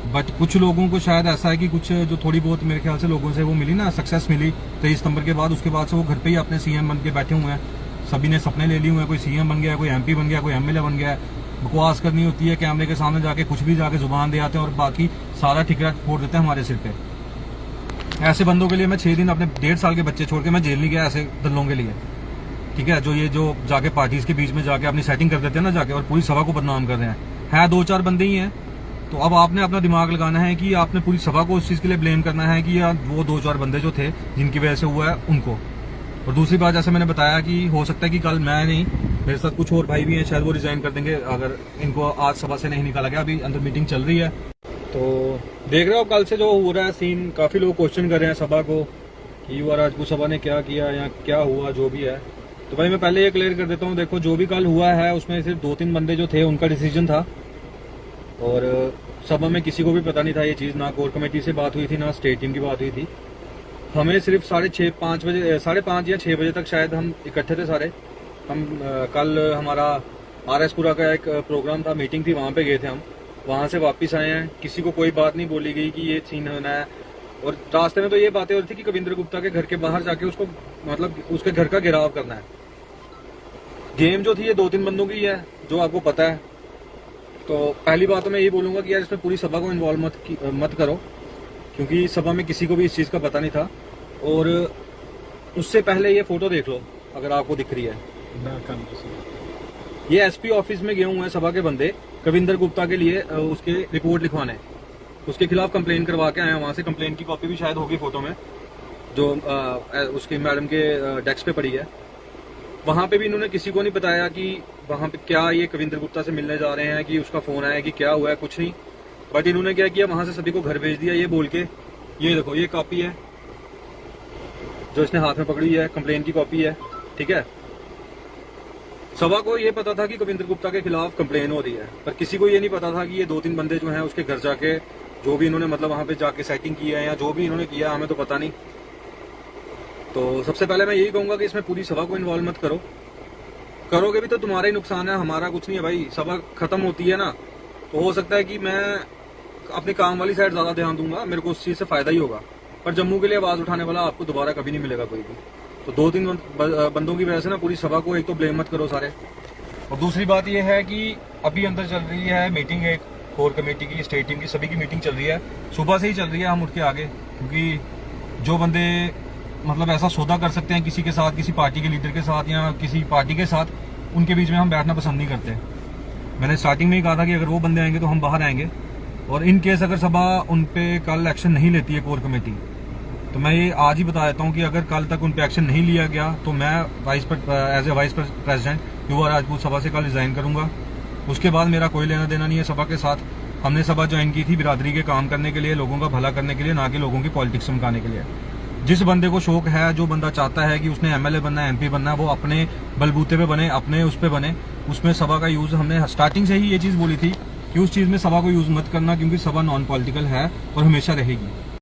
But कुछ लोगों को शायद ऐसा है कि कुछ जो थोड़ी बहुत मेरे ख्याल से लोगों से वो मिली ना, सक्सेस मिली 23 सितंबर के बाद, उसके बाद से वो घर पे ही अपने सीएम बन के बैठे हुए हैं। सभी ने सपने ले लिए हुए हैं, कोई सीएम बन गया, कोई एमपी बन गया, कोई एमएलए बन गया। बकवास करनी होती है कैमरे के सामने जाके, कुछ भी जाके जुबान दे आते हैं और बाकी सारा ठिकरा फोड़ देते हैं हमारे सिर पे। ऐसे बंदों के लिए मैं 6 दिन अपने 1.5 साल के बच्चे छोड़ के मैं जेल नहीं गया, ऐसे दल्लों के लिए। ठीक है, जो जाके पार्टीज के बीच में जाके अपनी सेटिंग कर देते हैं ना जाके, और पूरी सभा को बदनाम कर रहे हैं 2-4 बंदे ही हैं। तो अब आपने अपना दिमाग लगाना है कि आपने पूरी सभा को उस चीज के लिए ब्लेम करना है कि यार वो 2-4 बंदे जो थे जिनकी वजह से हुआ है उनको। और दूसरी बात, जैसे मैंने बताया कि हो सकता है कि कल मैं नहीं, मेरे साथ कुछ और भाई भी हैं, शायद वो रिजाइन कर देंगे अगर इनको आज सभा से नहीं निकाला गया। अभी अंदर मीटिंग चल रही है, तो देख रहे हो कल से जो हो रहा है सीन। काफी लोग क्वेश्चन कर रहे हैं सभा को कि युवा राजपूत सभा ने क्या किया या क्या हुआ, जो भी है। तो भाई मैं पहले ये क्लियर कर देता हूँ, देखो जो भी कल हुआ है उसमें सिर्फ 2-3 बंदे जो थे उनका डिसीजन था, और सभा में किसी को भी पता नहीं था ये चीज। ना कोर कमेटी से बात हुई थी, ना स्टेट टीम की बात हुई थी। हमें सिर्फ 5:30 या 6 बजे तक शायद हम इकट्ठे थे सारे। हम कल हमारा RS-पुरा का एक प्रोग्राम था, मीटिंग थी, वहां पे गए थे हम। वहां से वापस आए हैं, किसी को कोई बात नहीं बोली गई कि ये सीन होना है। और रास्ते में तो ये बातें हो रही थी कि कविंद्र गुप्ता के घर के बाहर जाके उसको मतलब उसके घर का घेराव करना है। गेम जो थी ये 2-3 बंदों की है, जो आपको पता है। तो पहली बात तो मैं यही बोलूंगा कि यार इसमें पूरी सभा को इन्वॉल्व मत करो, क्योंकि सभा में किसी को भी इस चीज का पता नहीं था। और उससे पहले ये फोटो देख लो अगर आपको दिख रही है, ये SP ऑफिस में गए हुए हैं सभा के बंदे कविंद्र गुप्ता के लिए उसके रिपोर्ट लिखवाने, उसके खिलाफ कंप्लेन करवा के आए हैं। वहां से कंप्लेन की कॉपी भी शायद होगी फोटो में, जो उसकी मैडम के डेस्क पे पड़ी है। वहां पे भी इन्होंने किसी को नहीं बताया कि वहां पे क्या ये कविंद्र गुप्ता से मिलने जा रहे हैं, कि उसका फोन आया, कि क्या हुआ है, कुछ नहीं। बट इन्होंने क्या किया, वहां से सभी को घर भेज दिया ये बोल के, ये देखो ये कॉपी है जो इसने हाथ में पकड़ी है, कंप्लेन की कॉपी है। ठीक है, सभा को ये पता था कि कविंद्र गुप्ता के खिलाफ कंप्लेन हो रही है, पर किसी को ये नहीं पता था कि ये 2-3 बंदे जो हैं उसके घर जाके जो भी इन्होंने मतलब वहां पे जाके सेटिंग की है या जो भी इन्होंने किया, हमें तो पता नहीं। तो सबसे पहले मैं यही कहूंगा कि इसमें पूरी सभा को इन्वॉल्व मत करो। करोगे भी तो तुम्हारा ही नुकसान है, हमारा कुछ नहीं है भाई। सभा खत्म होती है ना, तो हो सकता है कि मैं अपने काम वाली साइड ज्यादा ध्यान दूंगा, मेरे को उस चीज से फायदा ही होगा। पर जम्मू के लिए आवाज उठाने वाला आपको दोबारा कभी नहीं मिलेगा कोई भी। तो 2-3 बंदों की वजह से ना पूरी सभा को एक तो ब्लेम मत करो सारे। और दूसरी बात यह है कि अभी अंदर चल रही है मीटिंग, एक कोर कमेटी की, स्टेट टीम की, सभी की मीटिंग चल रही है। सुबह से ही चल रही है, हम उठ के आगे, क्योंकि जो बंदे मतलब ऐसा सौदा कर सकते हैं किसी के साथ, किसी पार्टी के लीडर के साथ या किसी पार्टी के साथ, उनके बीच में हम बैठना पसंद नहीं करते। मैंने स्टार्टिंग में ही कहा था कि अगर वो बंदे आएंगे तो हम बाहर आएंगे। और इन केस अगर सभा उन पे कल एक्शन नहीं लेती है कोर कमेटी, तो मैं ये आज ही बता देता हूँ कि अगर कल तक उन पे एक्शन नहीं लिया गया तो मैं एज ए वाइस प्रेसिडेंट युवा राजपूत सभा से कल रिजाइन करूंगा। उसके बाद मेरा कोई लेना देना नहीं है सभा के साथ। हमने सभा ज्वाइन की थी बिरादरी के काम करने के लिए, लोगों का भला करने के लिए, ना कि लोगों की पॉलिटिक्स चमकाने के लिए। जिस बंदे को शौक है, जो बंदा चाहता है कि उसने MLA बनना है, MP बनना है, वो अपने बलबूते पे बने, अपने उस पे बने। उसमें सभा का यूज हमने स्टार्टिंग से ही ये चीज बोली थी कि उस चीज में सभा को यूज मत करना, क्योंकि सभा नॉन पॉलिटिकल है और हमेशा रहेगी।